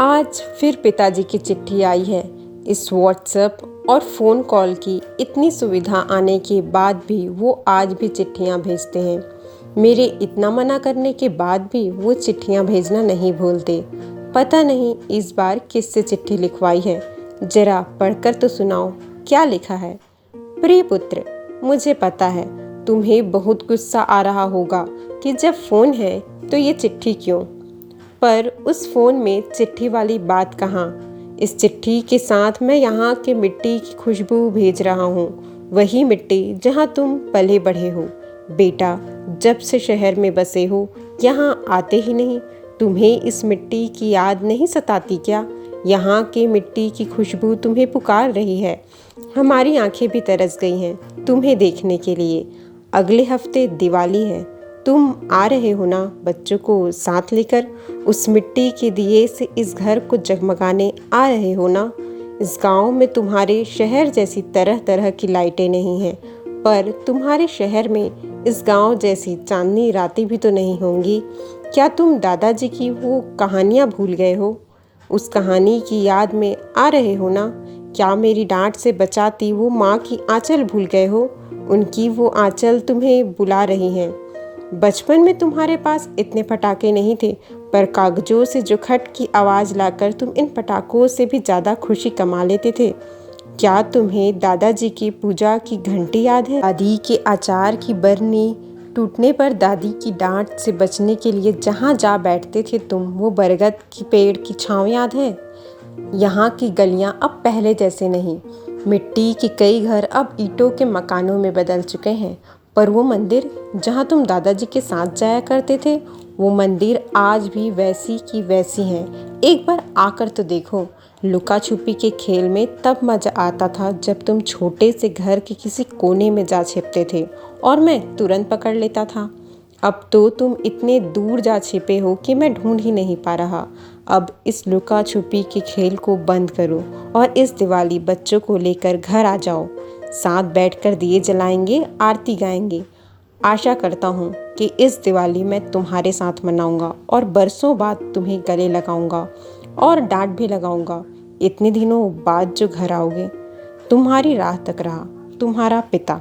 आज फिर पिताजी की चिट्ठी आई है। इस व्हाट्सएप और फ़ोन कॉल की इतनी सुविधा आने के बाद भी वो आज भी चिट्ठियाँ भेजते हैं। मेरे इतना मना करने के बाद भी वो चिट्ठियाँ भेजना नहीं भूलते। पता नहीं इस बार किससे चिट्ठी लिखवाई है। जरा पढ़कर तो सुनाओ, क्या लिखा है। प्रिय पुत्र, मुझे पता है तुम्हें बहुत गुस्सा आ रहा होगा कि जब फ़ोन है तो ये चिट्ठी क्यों। पर उस फ़ोन में चिट्ठी वाली बात कहाँ। इस चिट्ठी के साथ मैं यहाँ के मिट्टी की खुशबू भेज रहा हूँ, वही मिट्टी जहाँ तुम पले बढ़े हो। बेटा, जब से शहर में बसे हो यहाँ आते ही नहीं। तुम्हें इस मिट्टी की याद नहीं सताती क्या। यहाँ के मिट्टी की खुशबू तुम्हें पुकार रही है। हमारी आंखें भी तरस गई हैं तुम्हें देखने के लिए। अगले हफ्ते दिवाली है, तुम आ रहे हो ना बच्चों को साथ लेकर। उस मिट्टी के दिए से इस घर को जगमगाने आ रहे हो ना। इस गांव में तुम्हारे शहर जैसी तरह तरह की लाइटें नहीं हैं, पर तुम्हारे शहर में इस गांव जैसी चांदनी रातें भी तो नहीं होंगी। क्या तुम दादाजी की वो कहानियाँ भूल गए हो। उस कहानी की याद में आ रहे हो ना। क्या मेरी डांट से बचाती वो माँ की आंचल भूल गए हो। उनकी वो आंचल तुम्हें बुला रही हैं। बचपन में तुम्हारे पास इतने पटाखे नहीं थे, पर कागजों से जो खट की आवाज़ लाकर तुम इन पटाखों से भी ज़्यादा खुशी कमा लेते थे। क्या तुम्हें दादाजी की पूजा की घंटी याद है। दादी के अचार की बरनी टूटने पर दादी की डांट से बचने के लिए जहाँ जा बैठते थे तुम, वो बरगद की पेड़ की छाँव याद है। यहाँ की गलियाँ अब पहले जैसे नहीं। मिट्टी के कई घर अब ईंटों के मकानों में बदल चुके हैं, पर वो मंदिर जहाँ तुम दादाजी के साथ जाया करते थे, वो मंदिर आज भी वैसी की वैसी है। एक बार आकर तो देखो। लुका छुपी के खेल में तब मज़ा आता था जब तुम छोटे से घर के किसी कोने में जा छिपते थे और मैं तुरंत पकड़ लेता था। अब तो तुम इतने दूर जा छिपे हो कि मैं ढूंढ ही नहीं पा रहा। अब इस लुका छुपी के खेल को बंद करो और इस दिवाली बच्चों को लेकर घर आ जाओ। साथ बैठकर दिए जलाएंगे, आरती गाएंगे। आशा करता हूँ कि इस दिवाली मैं तुम्हारे साथ मनाऊंगा और बरसों बाद तुम्हें गले लगाऊंगा और डांट भी लगाऊंगा। इतने दिनों बाद जो घर आओगे। तुम्हारी राह तक रहा, तुम्हारा पिता।